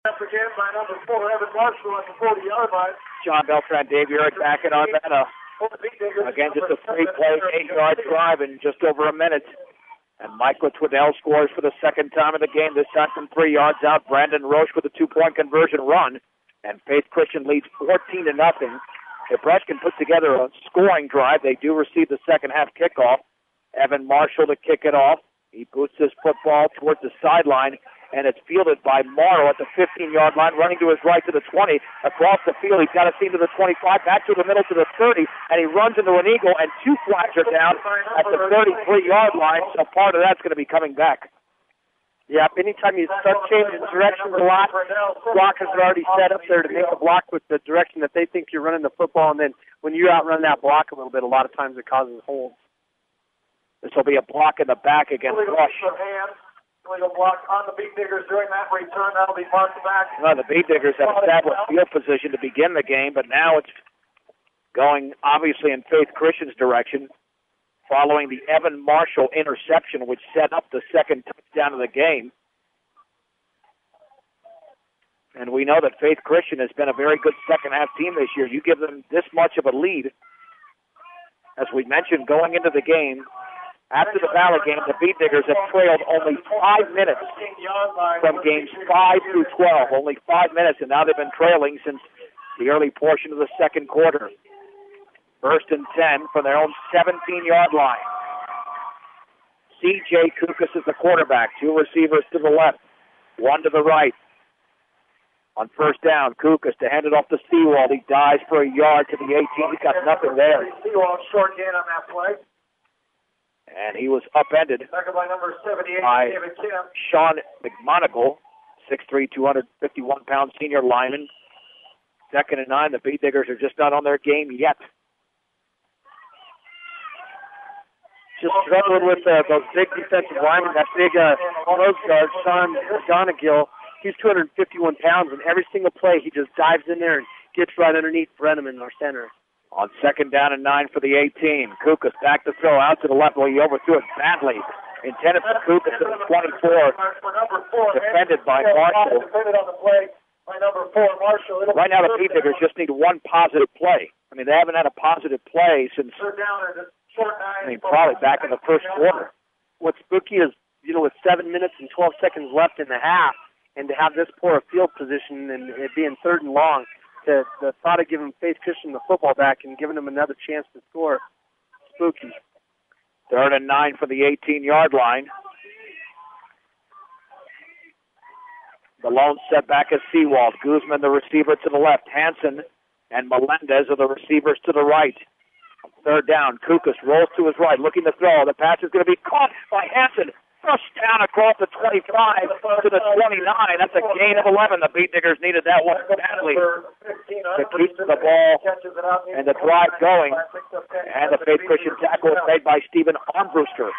Up again by number 4, Evan Marshall at the 40-yard line. John Beltran, Dave Urick back it on that. Again, just a 3-play, 8-yard drive in just over a minute. And Michael Twiddell scores for the second time in the game, this time from 3 yards out. Brandon Roche with a 2-point conversion run. And Faith Christian leads 14-0. If Breschken put together a scoring drive, they do receive the second half kickoff. Evan Marshall to kick it off. He boots his football towards the sideline, and it's fielded by Morrow at the 15-yard line, running to his right to the 20, across the field. He's got a seam to the 25, back to the middle to the 30, and he runs into an eagle, and 2 flags are down at the 33-yard line, so part of that's going to be coming back. Yeah, anytime you start changing directions a lot, blockers are already set up there to make a block with the direction that they think you're running the football, and then when you outrun that block a little bit, a lot of times it causes holes. This will be a block in the back against Rush. Illegal block on the Beat Diggers during that return. That'll be marked back. Well, the Beat Diggers have established field position to begin the game, but now it's going obviously in Faith Christian's direction, following the Evan Marshall interception, which set up the second touchdown of the game. And we know that Faith Christian has been a very good second-half team this year. You give them this much of a lead. As we mentioned, going into the game, after the Valley game, the Beat Diggers have trailed only 5 minutes from games 5 through 12. Only 5 minutes, and now they've been trailing since the early portion of the second quarter. First and 10 from their own 17-yard line. C.J. Kukas is the quarterback. 2 receivers to the left, 1 to the right. On first down, Kukas to hand it off to Seawald. He dives for a yard to the 18. He's got nothing there. Seawald short gain on that play. And he was upended by number 78, by David Kim. Sean McMonagle, 6'3", 251-pound senior lineman. Second and 9. The Beat Diggers are just not on their game yet. Just struggling with those big defensive linemen. That big nose guard, Sean McGonigal, he's 251 pounds, and every single play he just dives in there and gets right underneath Brenneman, our center. On second down and 9 for the 18. Kukas back to throw out to the left. Well, he overthrew it badly. Intended for Kukas at the 24. Defended by Marshall. Right now the Beat Diggers just need one positive play. I mean, they haven't had a positive play since, probably back in the first quarter. What's spooky is, with 7 minutes and 12 seconds left in the half, and to have this poor field position and it being third and long, the thought of giving Faith Christian the football back and giving them another chance to score, spooky. Third and 9 for the 18-yard line. The lone setback is Seawald. Guzman, the receiver, to the left. Hansen and Melendez are the receivers to the right. Third down, Kukas rolls to his right, looking to throw. The pass is going to be caught by Hansen. First down across the 25 to the 29. That's a gain of 11. The Beat Diggers needed that one badly to keep the ball and the drive going. And the Faith Christian tackle was made by Stephen Armbruster.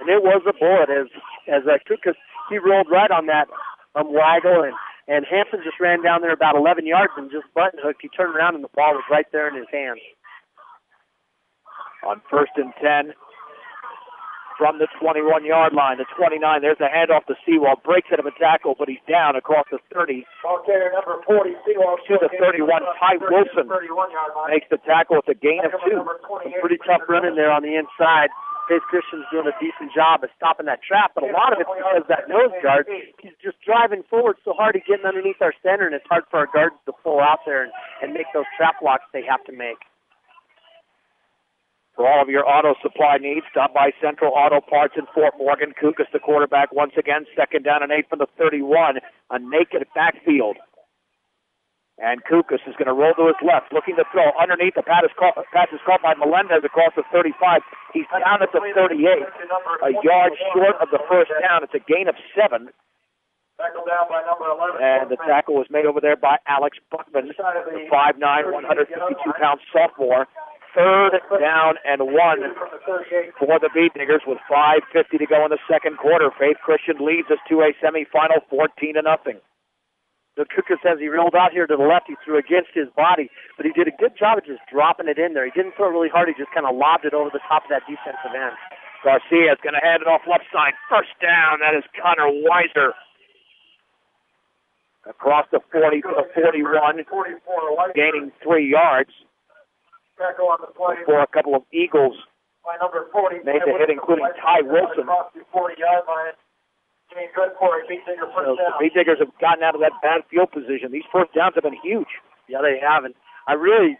And it was a bullet as Kukas, he rolled right on that waggle, and Hansen just ran down there about 11 yards and just button hooked. He turned around and the ball was right there in his hands. On first and 10. From the 21-yard line, the 29, there's a handoff to Seawald. Breaks out of a tackle, but he's down across the 30. Number 40, Seawald. To the 31, Ty Wilson makes the tackle with a gain of 2. Pretty tough running there on the inside. Faith Christian's doing a decent job of stopping that trap, but a lot of it's because that nose guard, he's just driving forward so hard, he's getting underneath our center, and it's hard for our guards to pull out there and make those trap blocks they have to make. For all of your auto supply needs, stop by Central Auto Parts in Fort Morgan. Kukas, the quarterback, once again, second down and 8 from the 31. A naked backfield. And Kukas is going to roll to his left, looking to throw underneath. The pass is caught by Melendez across the 35. He's down at the 38, a yard short of the first down. It's a gain of 7. And the tackle was made over there by Alex Buckman, the 5'9", 152-pound sophomore. Third down and 1 for the Beat Diggers with 5:50 to go in the second quarter. Faith Christian leads us to a semifinal 14-0. The Kukas, as he rolled out here to the left, he threw against his body, but he did a good job of just dropping it in there. He didn't throw really hard. He just kind of lobbed it over the top of that defensive end. Garcia is going to hand it off left side. First down. That is Connor Weiser. across the 40 to the 41, gaining 3 yards. Tackle on the play. For a couple of Eagles by number 40. Made the hit, including Ty Wilson. Across the 40-yard line. Getting good for a Beat Digger first down. The Beat Diggers have gotten out of that bad field position. These first downs have been huge. Yeah, they have. And I'm really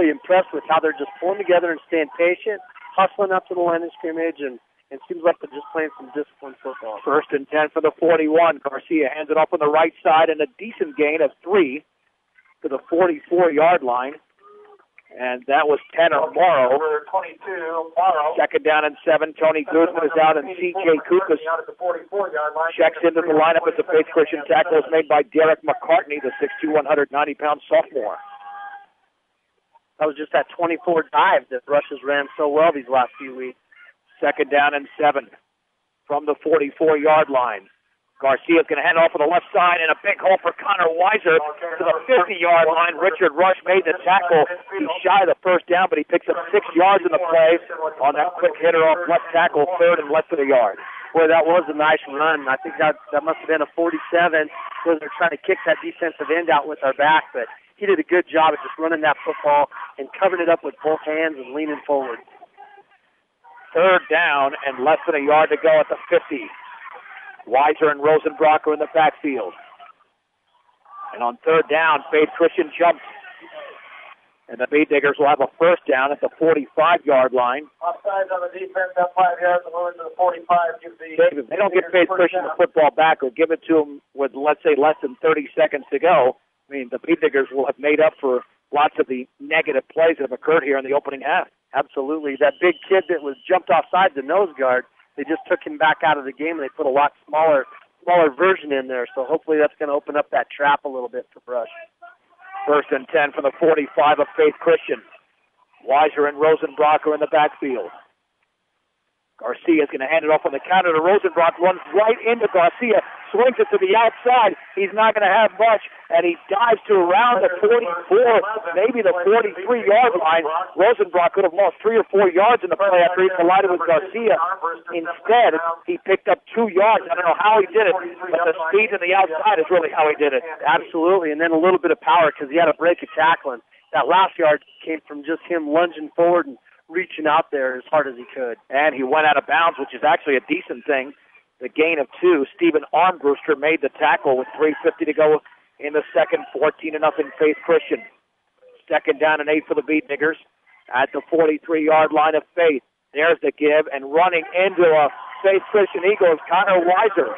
impressed with how they're just pulling together and staying patient, hustling up to the line of scrimmage, and it seems like they're just playing some disciplined football. 1st and 10 for the 41. Garcia hands it off on the right side, and a decent gain of 3 to the 44-yard line. And that was Tanner Morrow. 22, Morrow. 2nd down and 7. Tony Guzman is out, and C.J. Kukas checks into the lineup as the Faith Christian tackle is made by Derek McCartney, the 6'2", 190-pound sophomore. That was just that 24 dive that Rush has ran so well these last few weeks. 2nd down and 7 from the 44-yard line. Garcia's going to hand off on the left side, and a big hole for Connor Weiser to the 50-yard line. Richard Rush made the tackle. He's shy of the first down, but he picks up 6 yards in the play on that quick hitter off left tackle, 3rd and less than a yard. Boy, that was a nice run. I think that must have been a 47, because they're trying to kick that defensive end out with our back, but he did a good job of just running that football and covering it up with both hands and leaning forward. 3rd down and less than a yard to go at the 50. Weiser and Rosenbrock are in the backfield. And on 3rd down, Faith Christian jumps. And the Beat Diggers will have a 1st down at the 45-yard line. Offside on the defense, up 5 yards, and moving to the 45. If they don't get Faith Christian the football back or give it to them with, let's say, less than 30 seconds to go, I mean, the Beat Diggers will have made up for lots of the negative plays that have occurred here in the opening half. Absolutely. That big kid that was jumped offside the nose guard, they just took him back out of the game, and they put a lot smaller version in there. So hopefully that's going to open up that trap a little bit for Brush. 1st and 10 from the 45 of Faith Christian. Weiser and Rosenbrock are in the backfield. Garcia's going to hand it off on the counter to Rosenbrock, runs right into Garcia, swings it to the outside. He's not going to have much, and he dives to around the 44, maybe the 43-yard line. Rosenbrock could have lost 3 or 4 yards in the play after he collided with Garcia. Instead, he picked up 2 yards. I don't know how he did it, but the speed to the outside is really how he did it. Absolutely, and then a little bit of power because he had a break of tackling. That last yard came from just him lunging forward and reaching out there as hard as he could. And he went out of bounds, which is actually a decent thing. The gain of 2. Stephen Armbruster made the tackle with 3:50 to go in the second. 14-0 Faith Christian. 2nd down and 8 for the Beat Diggers at the 43-yard line of Faith. There's the give, and running into a Faith Christian Eagle is Connor Weiser.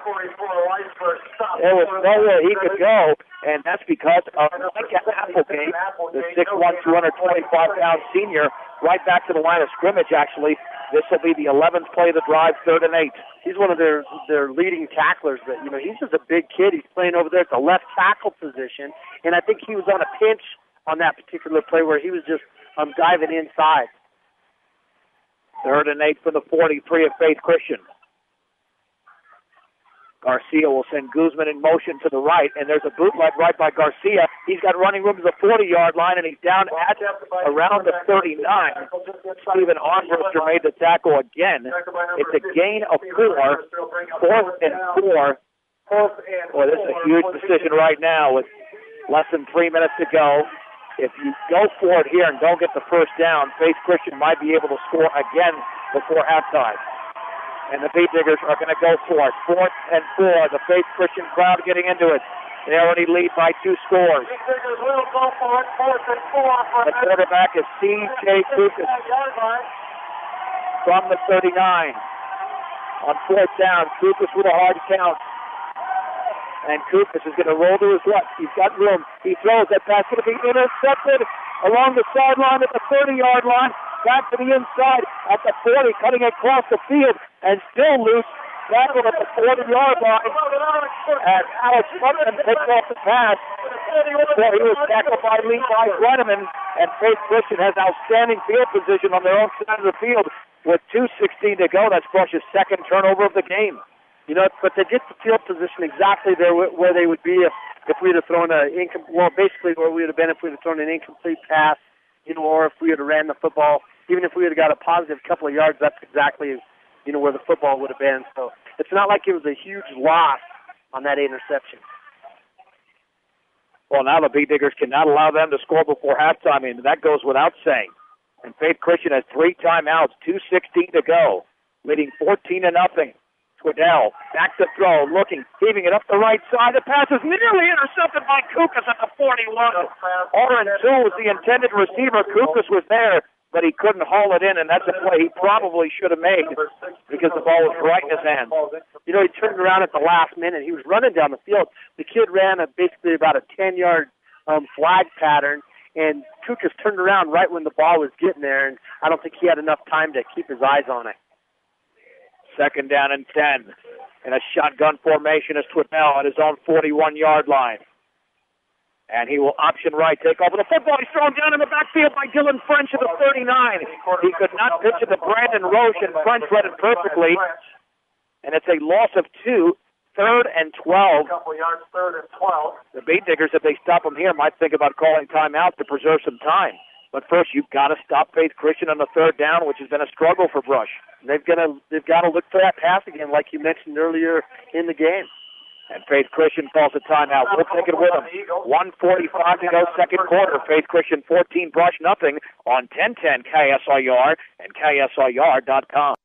There was nowhere he could go, and that's because of Micah Applegate, the 6'1", 225-pound senior, right back to the line of scrimmage, actually. This will be the 11th play of the drive, 3rd and 8. He's one of their leading tacklers, but, he's just a big kid. He's playing over there at the left tackle position, and I think he was on a pinch on that particular play where he was just diving inside. 3rd and 8 for the 43 of Faith Christian. Garcia will send Guzman in motion to the right, and there's a bootleg right by Garcia. He's got running room to the 40-yard line, and he's down at around the 39. Stephen Armbruster made the tackle again. It's a gain of 4, 4th and 4. Boy, this is a huge decision right now with less than 3 minutes to go. If you go for it here and don't get the first down, Faith Christian might be able to score again before halftime. And the Beat Diggers are going to go for it. 4th and 4. The Faith Christian crowd getting into it. They already lead by 2 scores. Beat Diggers will go for it. 4th and 4. The quarterback is C.J. Kukas from the 39. On 4th down, Kukas with a hard count. And Kukas is going to roll to his left. He's got room. He throws. That pass going to be intercepted along the sideline at the 30-yard line. Back to the inside at the 40, cutting across the field, and still loose. Tackled at the 40-yard line. And Alex Putnam picked off the pass. Before he was tackled by Levi Brenneman. And Faith Christian has outstanding field position on their own side of the field with 2:16 to go. That's Brush's 2nd turnover of the game. But they get the field position exactly there where they would be if we would have thrown basically where we would have been if we would have thrown an incomplete pass, or if we would have ran the football. Even if we would have got a positive couple of yards, that's exactly, where the football would have been. So it's not like it was a huge loss on that interception. Well, now the Bee Diggers cannot allow them to score before halftime, and that goes without saying. And Faith Christian has 3 timeouts, 2:16 to go, leading 14-0. Twiddell back to throw, looking, heaving it up the right side. The pass is nearly intercepted by Kukas at the 41. Oren, too, was the intended receiver. Kukas was there, but he couldn't haul it in, and that's a play he probably should have made because the ball was right in his hands. You know, he turned around at the last minute. He was running down the field. The kid ran basically about a 10-yard flag pattern, and Kukas turned around right when the ball was getting there, and I don't think he had enough time to keep his eyes on it. 2nd down and 10. In a shotgun formation is Twiddell at his own 41-yard line. And he will option right, take over the football. He's thrown down in the backfield by Dylan French at the 39. He could not pitch it to Brandon Roche, and French read it perfectly. And it's a loss of 2, 3rd and 12. A couple yards, 3rd and 12. The Bee Diggers, if they stop him here, might think about calling timeout to preserve some time. But first, you've got to stop Faith Christian on the 3rd down, which has been a struggle for Brush. They've got to look for that pass again, like you mentioned earlier in the game. And Faith Christian calls a timeout. We'll take it with them. 1:45 to go, second quarter. Faith Christian 14, Brush nothing on 1010 KSIR and KSIR.com.